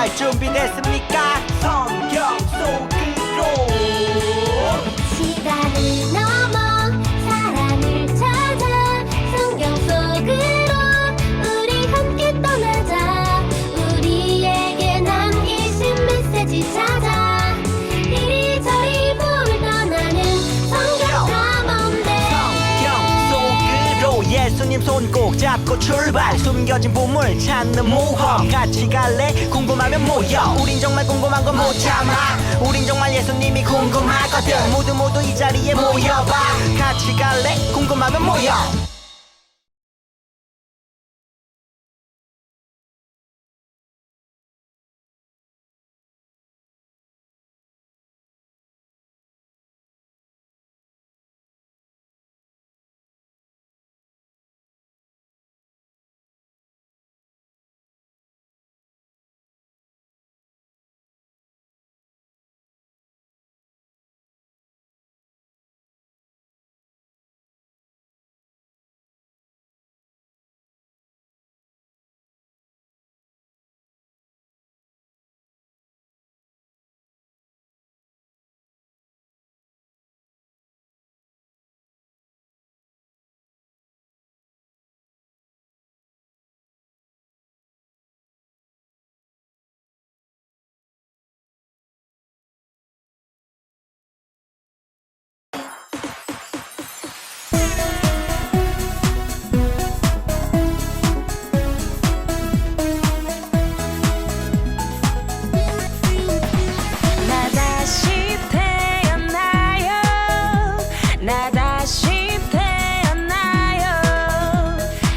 출발 준비됐습니까? 성경 속으로 시간을 넘어 사랑을 찾아 성경 속으로 우리 함께 떠나자. 우리에게 남기신 메시지 찾아 이리저리 볼 떠나는 성경 탐험대. 성경 속으로 예수님 손 꼭 잡고 출발. 숨겨진 보물 찾는 모험 같이 갈래? 궁금하면 모여. 우린 정말 궁금한 건 못 참아. 우린 정말 예수님이 궁금하거든. 모두 이 자리에 모여봐. 같이 갈래? 궁금하면 모여. 나 다시 태어나요. 나 다시 태어나요.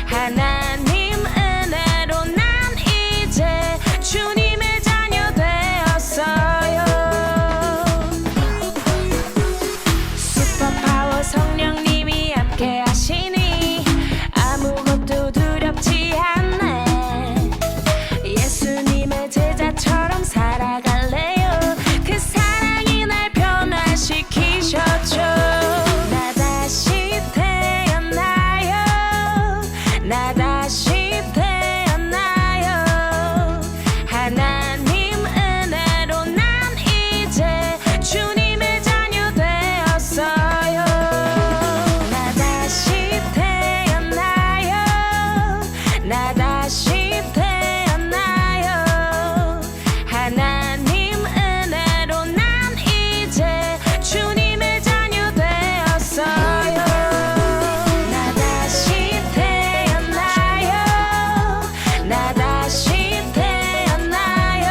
하나님 은혜로 난 이제 주님의 자녀 되었어요. 슈퍼파워 성령님이 함께 하시니 아무것도 두렵지 않네. 예수님의 제자처럼 살아갈래요. 그 사랑이 날 변화시키셨죠. 나 다시 태어나요. 나 다시 태어나요. 하나님 은혜로 난 이제 주님의 자녀 되었어요. 나 다시 태어나요. 나 다시 태어나요. 하나님 은혜로 난 이제 주님의 자녀 되었어요. 나 다시 태어나요. 나 다시 태어나요.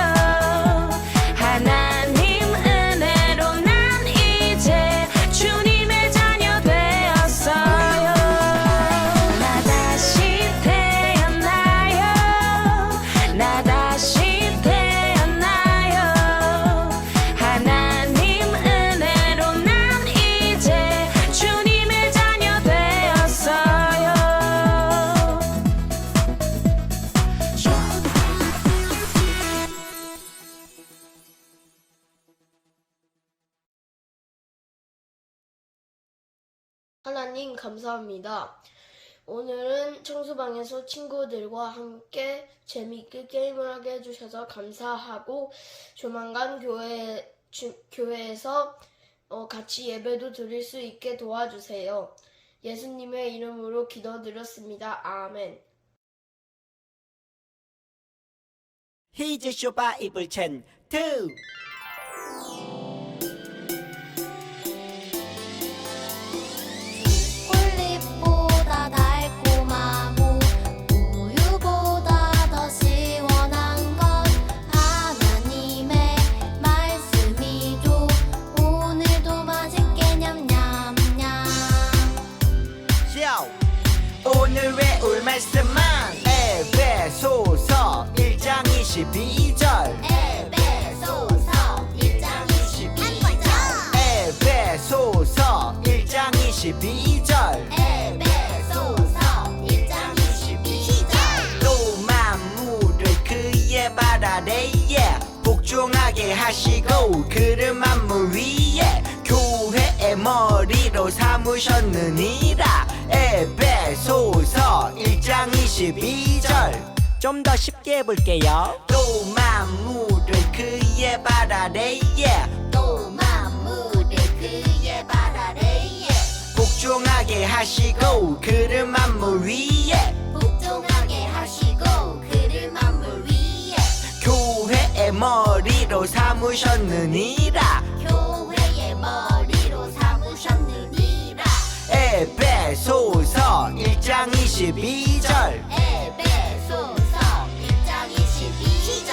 하나님 은혜로 난 이제 주님의 자녀 되었어요. 나 다시 태어나요. 나 다시 태어나요. 하나님 은혜로 난 이제 주님의 자녀 되었어요. 하나님 감사합니다. 오늘은 청소방에서 친구들과 함께 재미있게 게임을 하게 해주셔서 감사하고 조만간 교회에서 같이 예배도 드릴 수 있게 도와주세요. 예수님의 이름으로 기도드렸습니다. 아멘. 히즈 쇼바 이블 첸 2. 꿀잎보다 달콤하고 우유보다 더 시원한 건 하나님의 말씀이죠. 오늘도 맛있게 냠냠냠. 오늘 외울 말씀은 에베소서 1장 22절. 에베소서 1장 22절. 에베소서 1장 22절. 에베소서 1장 22절. 또 만물을 그의 발 아래에 복종하게 하시고 그를 만물 위에 교회의 머리로 삼으셨느니라. 에베소서 1장 22절. 좀 더 쉽게 함께 해볼게요. 또 만물을 그의 발 아래에 또 만물을 그의 발 아래에 복종하게 하시고 그를 만물 위에 복종하게 하시고 그를 만물 위에 교회의 머리로 삼으셨느니라. 교회의 머리로 삼으셨느니라. 에베소서 1장 22절 에베소서 1장 22절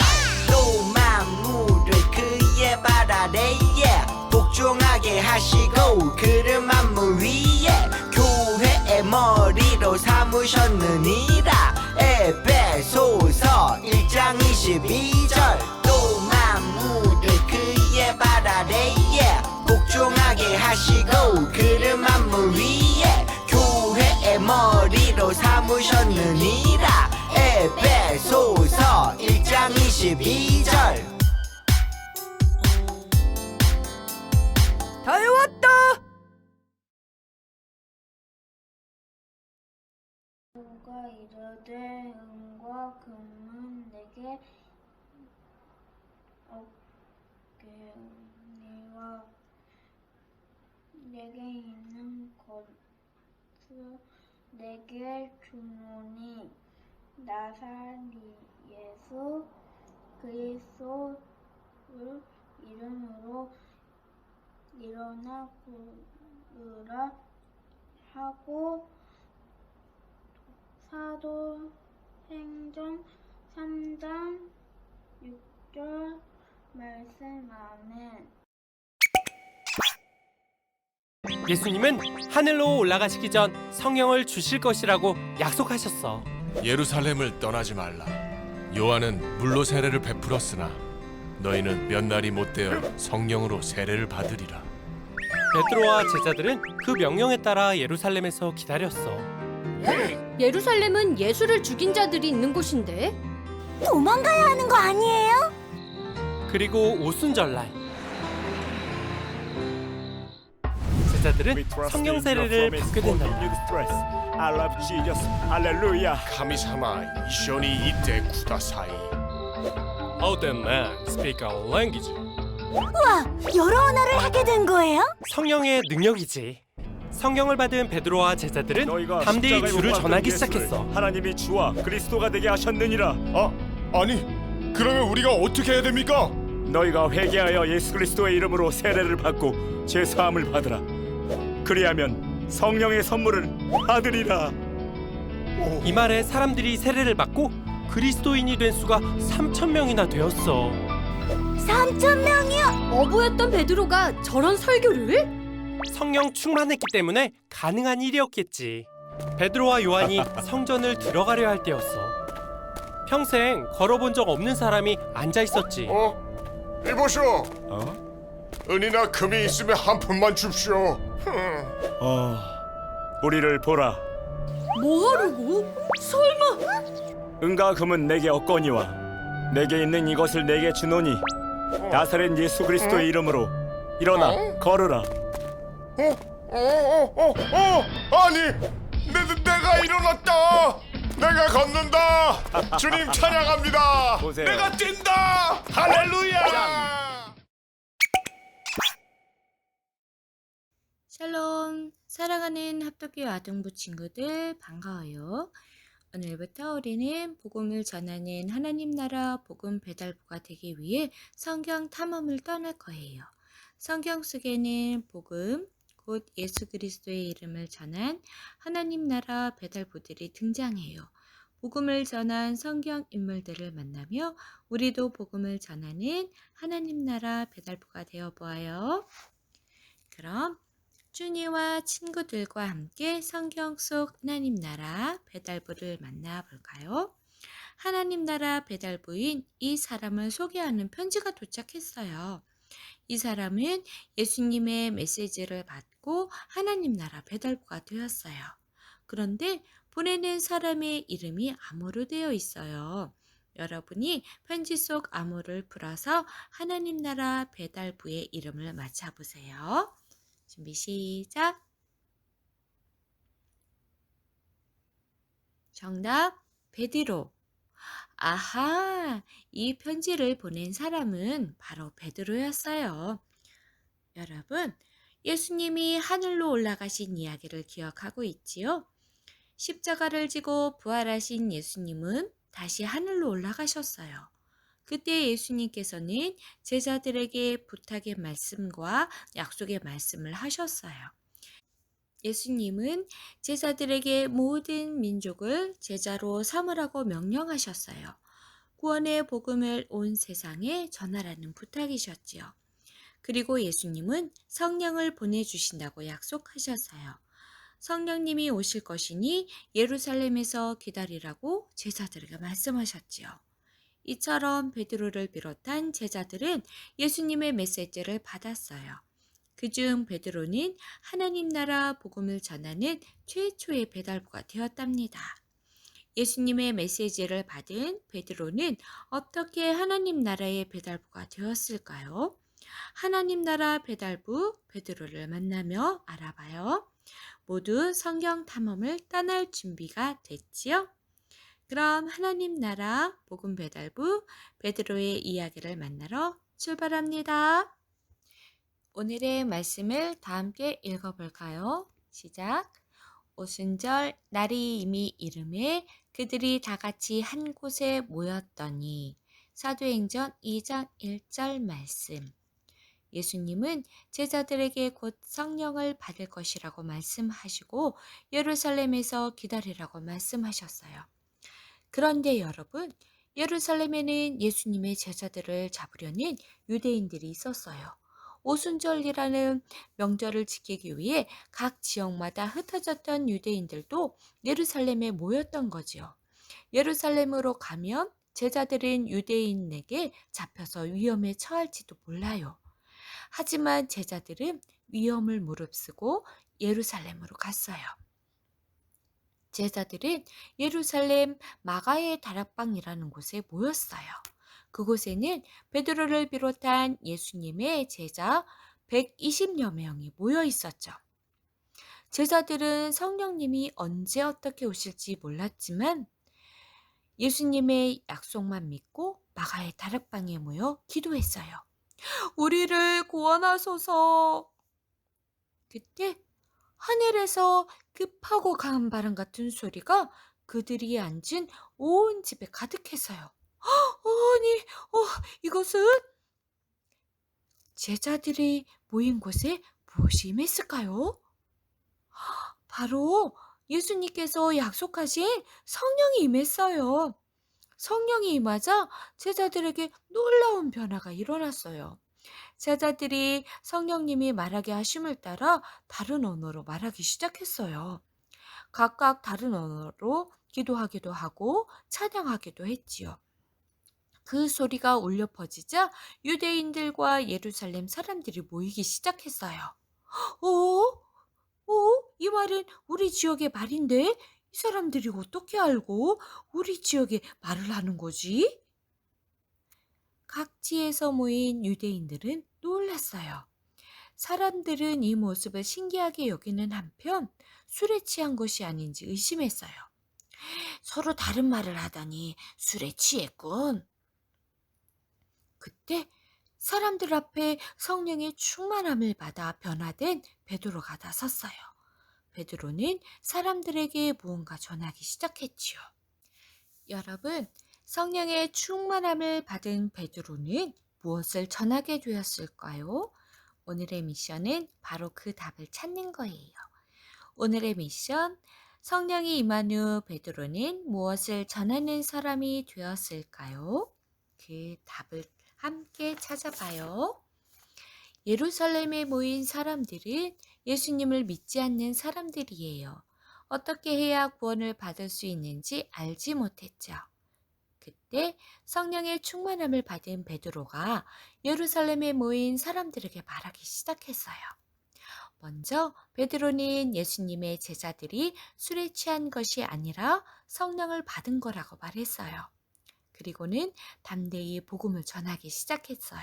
또 만물을 그의 발 아래에 복종하게 하시고 그를 만물 위에 교회의 머리로 삼으셨느니라. 에베소서 1장 22절 또 만물을 그의 발 아래에 복종하게 하시고 그를 만물 위에 교회의 머리로 삼으셨느니라. 에베소서 1장 22절 다 외웠다. 누가 이르되 은과 금은 내게 없겠니와 내게 있는 것을 내게 주노니 나사리 예수 그리스도를 이름으로 일어나 구르라 하고 사도행전 3장 6절 말씀. 아멘. 예수님은 하늘로 올라가시기 전 성령을 주실 것이라고 약속하셨어. 예루살렘을 떠나지 말라. 요한은 물로 세례를 베풀었으나 너희는 몇 날이 못되어 성령으로 세례를 받으리라. 베드로와 제자들은 그 명령에 따라 예루살렘에서 기다렸어. 예루살렘은 예수를 죽인 자들이 있는 곳인데 도망가야 하는 거 아니에요? 그리고 오순절날 제자들은 성령 세례를 받게 된다. I love Jesus. 할렐루야. 카미사마 이쇼니 이때 쿠다사이. How the man speak a language? 여러 언어를 하게 된 거예요? 성령의 능력이지. 성령을 받은 베드로와 제자들은 너희가 담대히 십자가에 줄을 못 박은 전하기 예수를 시작했어. 하나님이 주와 그리스도가 되게 하셨느니라. 아니 그러면 우리가 어떻게 해야 됩니까? 너희가 회개하여 예수 그리스도의 이름으로 세례를 받고 죄 사함을 받으라. 그리하면 성령의 선물을 받으리라. 이 말에 사람들이 세례를 받고 그리스도인이 된 수가 3,000명이나 되었어. 3,000명이요? 어부였던 베드로가 저런 설교를? 성령 충만했기 때문에 가능한 일이었겠지. 베드로와 요한이 성전을 들어가려 할 때였어. 평생 걸어본 적 없는 사람이 앉아 있었지. 이보시오. 은이나 금이 있으면 한 푼만 줍시오. 우리를 보라. 뭐하려고? 설마 은과 금은 내게 없거니와 내게 있는 이것을 내게 주노니 나사렛 예수 그리스도의 이름으로 일어나 걸으라. 아니 내가 일어났다. 내가 걷는다. 주님 찬양합니다. 보세요. 내가 뛴다. 할렐루야. 샬롬, 사랑하는 합독교 아동부 친구들 반가워요. 오늘부터 우리는 복음을 전하는 하나님 나라 복음 배달부가 되기 위해 성경 탐험을 떠날 거예요. 성경 속에는 복음, 곧 예수 그리스도의 이름을 전한 하나님 나라 배달부들이 등장해요. 복음을 전한 성경 인물들을 만나며 우리도 복음을 전하는 하나님 나라 배달부가 되어 보아요. 그럼 준이와 친구들과 함께 성경 속 하나님 나라 배달부를 만나볼까요? 하나님 나라 배달부인 이 사람을 소개하는 편지가 도착했어요. 이 사람은 예수님의 메시지를 받고 하나님 나라 배달부가 되었어요. 그런데 보내는 사람의 이름이 암호로 되어 있어요. 여러분이 편지 속 암호를 풀어서 하나님 나라 배달부의 이름을 맞춰보세요. 준비 시작. 정답 베드로. 아하, 이 편지를 보낸 사람은 바로 베드로였어요. 여러분, 예수님이 하늘로 올라가신 이야기를 기억하고 있지요? 십자가를 지고 부활하신 예수님은 다시 하늘로 올라가셨어요. 그때 예수님께서는 제자들에게 부탁의 말씀과 약속의 말씀을 하셨어요. 예수님은 제자들에게 모든 민족을 제자로 삼으라고 명령하셨어요. 구원의 복음을 온 세상에 전하라는 부탁이셨지요. 그리고 예수님은 성령을 보내주신다고 약속하셨어요. 성령님이 오실 것이니 예루살렘에서 기다리라고 제자들에게 말씀하셨지요. 이처럼 베드로를 비롯한 제자들은 예수님의 메시지를 받았어요. 그중 베드로는 하나님 나라 복음을 전하는 최초의 배달부가 되었답니다. 예수님의 메시지를 받은 베드로는 어떻게 하나님 나라의 배달부가 되었을까요? 하나님 나라 배달부 베드로를 만나며 알아봐요. 모두 성경 탐험을 떠날 준비가 됐지요? 그럼 하나님 나라 복음 배달부 베드로의 이야기를 만나러 출발합니다. 오늘의 말씀을 다 함께 읽어볼까요? 시작. 오순절 날이 이미 이름에 그들이 다 같이 한 곳에 모였더니 사도행전 2장 1절 말씀. 예수님은 제자들에게 곧 성령을 받을 것이라고 말씀하시고 예루살렘에서 기다리라고 말씀하셨어요. 그런데 여러분, 예루살렘에는 예수님의 제자들을 잡으려는 유대인들이 있었어요. 오순절이라는 명절을 지키기 위해 각 지역마다 흩어졌던 유대인들도 예루살렘에 모였던 거지요. 예루살렘으로 가면 제자들은 유대인에게 잡혀서 위험에 처할지도 몰라요. 하지만 제자들은 위험을 무릅쓰고 예루살렘으로 갔어요. 제자들은 예루살렘 마가의 다락방이라는 곳에 모였어요. 그곳에는 베드로를 비롯한 예수님의 제자 120여 명이 모여 있었죠. 제자들은 성령님이 언제 어떻게 오실지 몰랐지만 예수님의 약속만 믿고 마가의 다락방에 모여 기도했어요. 우리를 구원하소서. 그때 하늘에서 급하고 강한 바람 같은 소리가 그들이 앉은 온 집에 가득했어요. 아니, 이것은 제자들이 모인 곳에 무엇이 임했을까요? 바로 예수님께서 약속하신 성령이 임했어요. 성령이 임하자 제자들에게 놀라운 변화가 일어났어요. 제자들이 성령님이 말하게 하심을 따라 다른 언어로 말하기 시작했어요. 각각 다른 언어로 기도하기도 하고 찬양하기도 했지요. 그 소리가 울려 퍼지자 유대인들과 예루살렘 사람들이 모이기 시작했어요. 이 말은 우리 지역의 말인데 이 사람들이 어떻게 알고 우리 지역의 말을 하는 거지? 각지에서 모인 유대인들은 놀랐어요. 사람들은 이 모습을 신기하게 여기는 한편 술에 취한 것이 아닌지 의심했어요. 서로 다른 말을 하다니 술에 취했군. 그때 사람들 앞에 성령의 충만함을 받아 변화된 베드로가 나섰어요. 베드로는 사람들에게 무언가 전하기 시작했지요. 여러분, 성령의 충만함을 받은 베드로는 무엇을 전하게 되었을까요? 오늘의 미션은 바로 그 답을 찾는 거예요. 오늘의 미션, 성령이 임한 후 베드로는 무엇을 전하는 사람이 되었을까요? 그 답을 함께 찾아봐요. 예루살렘에 모인 사람들은 예수님을 믿지 않는 사람들이에요. 어떻게 해야 구원을 받을 수 있는지 알지 못했죠. 그때 성령의 충만함을 받은 베드로가 예루살렘에 모인 사람들에게 말하기 시작했어요. 먼저 베드로는 예수님의 제자들이 술에 취한 것이 아니라 성령을 받은 거라고 말했어요. 그리고는 담대히 복음을 전하기 시작했어요.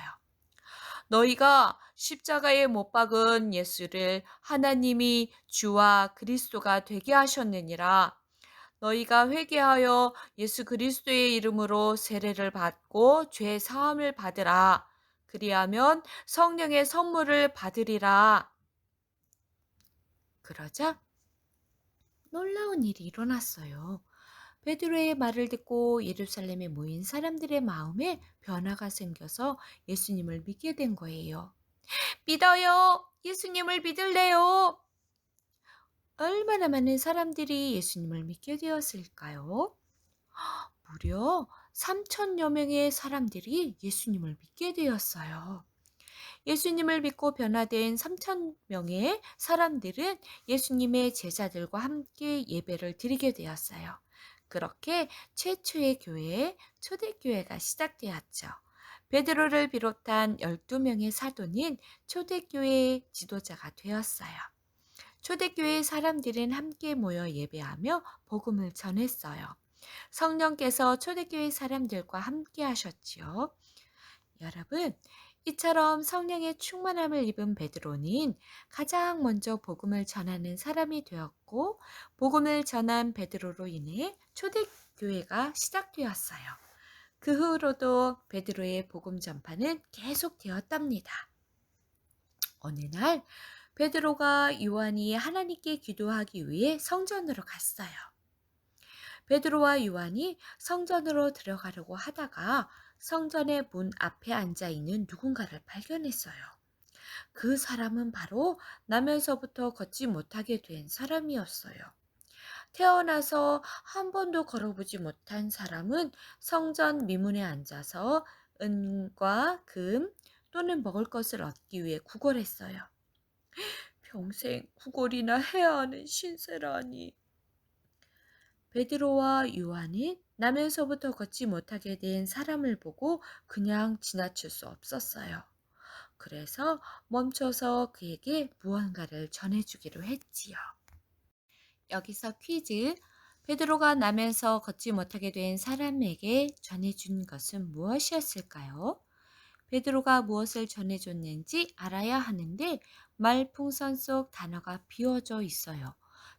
너희가 십자가에 못 박은 예수를 하나님이 주와 그리스도가 되게 하셨느니라. 너희가 회개하여 예수 그리스도의 이름으로 세례를 받고 죄 사함을 받으라. 그리하면 성령의 선물을 받으리라. 그러자 놀라운 일이 일어났어요. 베드로의 말을 듣고 예루살렘에 모인 사람들의 마음에 변화가 생겨서 예수님을 믿게 된 거예요. 믿어요. 예수님을 믿을래요. 얼마나 많은 사람들이 예수님을 믿게 되었을까요? 무려 3천여 명의 사람들이 예수님을 믿게 되었어요. 예수님을 믿고 변화된 3천 명의 사람들은 예수님의 제자들과 함께 예배를 드리게 되었어요. 그렇게 최초의 교회, 초대교회가 시작되었죠. 베드로를 비롯한 12명의 사도는 초대교회의 지도자가 되었어요. 초대교회 사람들은 함께 모여 예배하며 복음을 전했어요. 성령께서 초대교회 사람들과 함께 하셨지요. 여러분, 이처럼 성령의 충만함을 입은 베드로는 가장 먼저 복음을 전하는 사람이 되었고, 복음을 전한 베드로로 인해 초대교회가 시작되었어요. 그 후로도 베드로의 복음 전파는 계속되었답니다. 어느 날 베드로가 요한이 하나님께 기도하기 위해 성전으로 갔어요. 베드로와 요한이 성전으로 들어가려고 하다가 성전의 문 앞에 앉아 있는 누군가를 발견했어요. 그 사람은 바로 나면서부터 걷지 못하게 된 사람이었어요. 태어나서 한 번도 걸어보지 못한 사람은 성전 미문에 앉아서 은과 금 또는 먹을 것을 얻기 위해 구걸했어요. 평생 구걸이나 해야 하는 신세라니. 베드로와 요한은 나면서부터 걷지 못하게 된 사람을 보고 그냥 지나칠 수 없었어요. 그래서 멈춰서 그에게 무언가를 전해주기로 했지요. 여기서 퀴즈. 베드로가 나면서 걷지 못하게 된 사람에게 전해준 것은 무엇이었을까요? 베드로가 무엇을 전해줬는지 알아야 하는데 말풍선 속 단어가 비워져 있어요.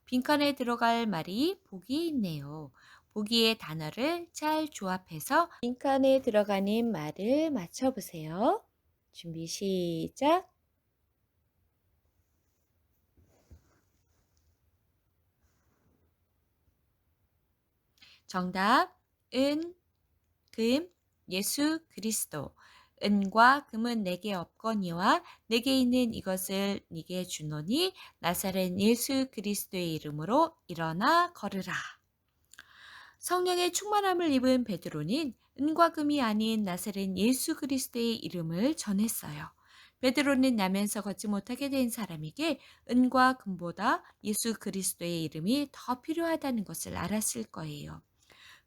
빈칸에 들어갈 말이 보기에 있네요. 보기의 단어를 잘 조합해서 빈칸에 들어가는 말을 맞춰보세요. 준비 시작. 정답, 은, 금, 예수 그리스도. 은과 금은 내게 없거니와 내게 있는 이것을 네게 주노니 나사렛 예수 그리스도의 이름으로 일어나 걸으라. 성령의 충만함을 입은 베드로는 은과 금이 아닌 나사렛 예수 그리스도의 이름을 전했어요. 베드로는 나면서 걷지 못하게 된 사람에게 은과 금보다 예수 그리스도의 이름이 더 필요하다는 것을 알았을 거예요.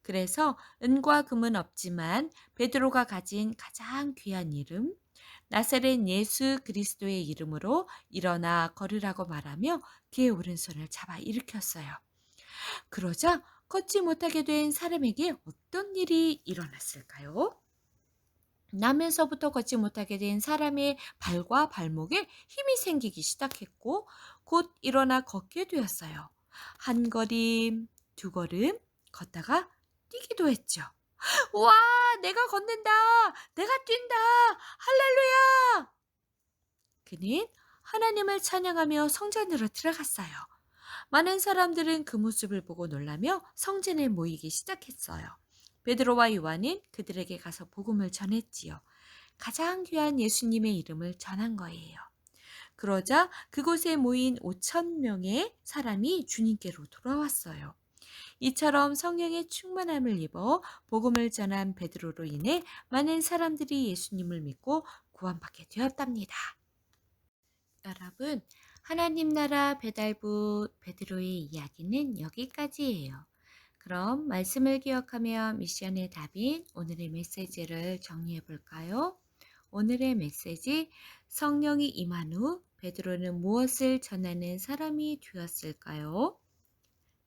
그래서 은과 금은 없지만 베드로가 가진 가장 귀한 이름, 나사렛 예수 그리스도의 이름으로 일어나 걸으라고 말하며 그의 오른손을 잡아 일으켰어요. 그러자 걷지 못하게 된 사람에게 어떤 일이 일어났을까요? 나면서부터 걷지 못하게 된 사람의 발과 발목에 힘이 생기기 시작했고 곧 일어나 걷게 되었어요. 한 걸음, 두 걸음 걷다가 뛰기도 했죠. 와, 내가 걷는다. 내가 뛴다. 할렐루야. 그는 하나님을 찬양하며 성전으로 들어갔어요. 많은 사람들은 그 모습을 보고 놀라며 성전에 모이기 시작했어요. 베드로와 요한은 그들에게 가서 복음을 전했지요. 가장 귀한 예수님의 이름을 전한 거예요. 그러자 그곳에 모인 5,000명의 사람이 주님께로 돌아왔어요. 이처럼 성령의 충만함을 입어 복음을 전한 베드로로 인해 많은 사람들이 예수님을 믿고 구원받게 되었답니다. 여러분, 하나님 나라 배달부 베드로의 이야기는 여기까지예요. 그럼 말씀을 기억하며 미션의 답인 오늘의 메시지를 정리해 볼까요? 오늘의 메시지, 성령이 임한 후 베드로는 무엇을 전하는 사람이 되었을까요?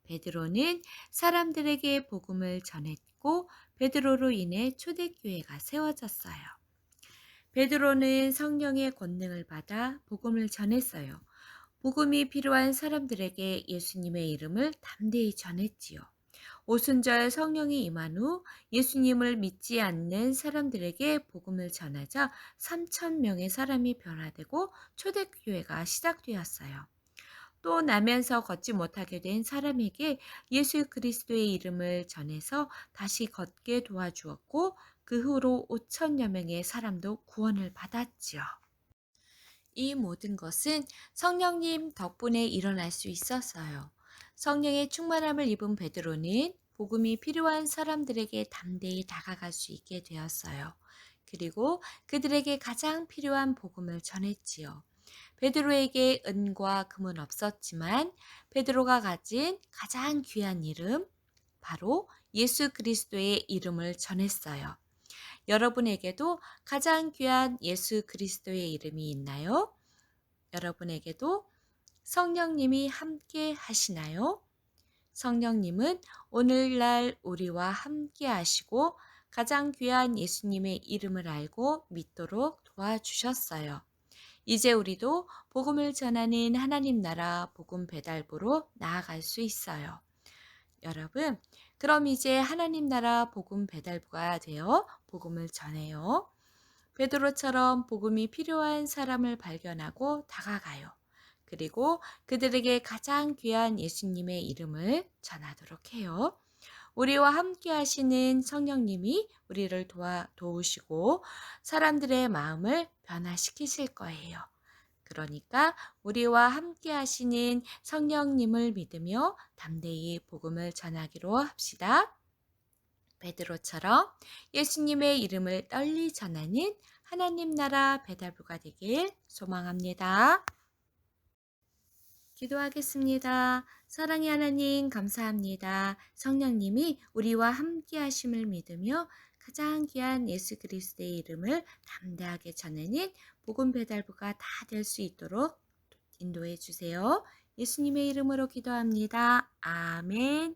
베드로는 사람들에게 복음을 전했고 베드로로 인해 초대교회가 세워졌어요. 베드로는 성령의 권능을 받아 복음을 전했어요. 복음이 필요한 사람들에게 예수님의 이름을 담대히 전했지요. 오순절 성령이 임한 후 예수님을 믿지 않는 사람들에게 복음을 전하자 3,000명의 사람이 변화되고 초대교회가 시작되었어요. 또 나면서 걷지 못하게 된 사람에게 예수 그리스도의 이름을 전해서 다시 걷게 도와주었고 그 후로 5,000여 명의 사람도 구원을 받았지요. 이 모든 것은 성령님 덕분에 일어날 수 있었어요. 성령의 충만함을 입은 베드로는 복음이 필요한 사람들에게 담대히 다가갈 수 있게 되었어요. 그리고 그들에게 가장 필요한 복음을 전했지요. 베드로에게 은과 금은 없었지만 베드로가 가진 가장 귀한 이름, 바로 예수 그리스도의 이름을 전했어요. 여러분에게도 가장 귀한 예수 그리스도의 이름이 있나요? 여러분에게도 성령님이 함께 하시나요? 성령님은 오늘날 우리와 함께 하시고 가장 귀한 예수님의 이름을 알고 믿도록 도와주셨어요. 이제 우리도 복음을 전하는 하나님 나라 복음 배달부로 나아갈 수 있어요. 여러분, 그럼 이제 하나님 나라 복음 배달부가 되어 복음을 전해요. 베드로처럼 복음이 필요한 사람을 발견하고 다가가요. 그리고 그들에게 가장 귀한 예수님의 이름을 전하도록 해요. 우리와 함께 하시는 성령님이 우리를 도우시고 사람들의 마음을 변화시키실 거예요. 그러니까 우리와 함께 하시는 성령님을 믿으며 담대히 복음을 전하기로 합시다. 베드로처럼 예수님의 이름을 널리 전하는 하나님 나라 배달부가 되길 소망합니다. 기도하겠습니다. 사랑의 하나님 감사합니다. 성령님이 우리와 함께 하심을 믿으며 가장 귀한 예수 그리스도의 이름을 담대하게 전하는 복음 배달부가 다 될 수 있도록 인도해 주세요. 예수님의 이름으로 기도합니다. 아멘.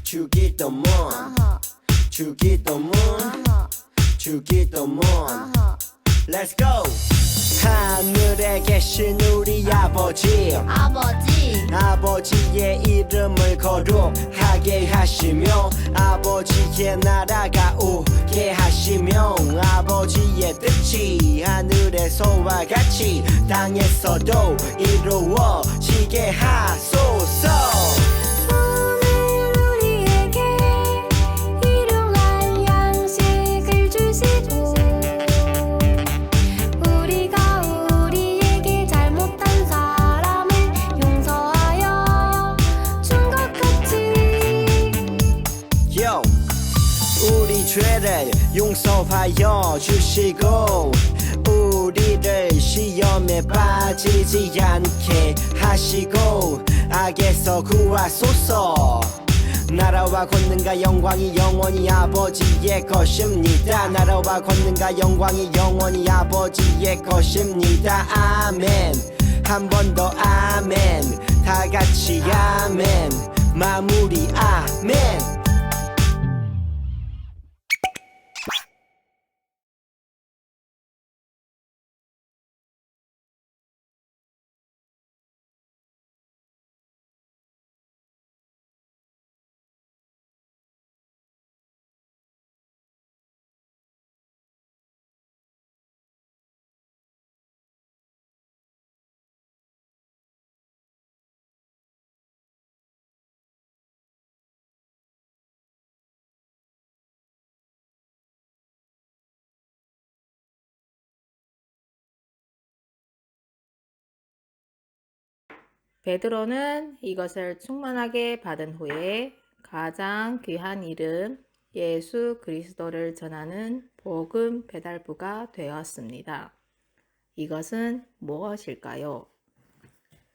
주기도문 주기도문 주기도문 Let's go. 하늘에 계신 우리 아버지의 이름을 거룩하게 하시며 아버지의 나라가 오게 하시며 아버지의 뜻이 하늘에서와 같이 땅에서도 이루어지게 하소서. 죄를 용서하여 주시고 우리를 시험에 사단에 빠지지 않게 하시고 악에서 구하소서. 나라와 권능과 영광이 영원히 아버지의 것입니다. 나라와 권능과 영광이 영원히 아버지의 것입니다. 아멘. 한 번 더 아멘. 다 같이 아멘. 마무리 아멘. 베드로는 이것을 충만하게 받은 후에 가장 귀한 이름 예수 그리스도를 전하는 복음 배달부가 되었습니다. 이것은 무엇일까요?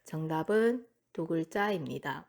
정답은 두 글자입니다.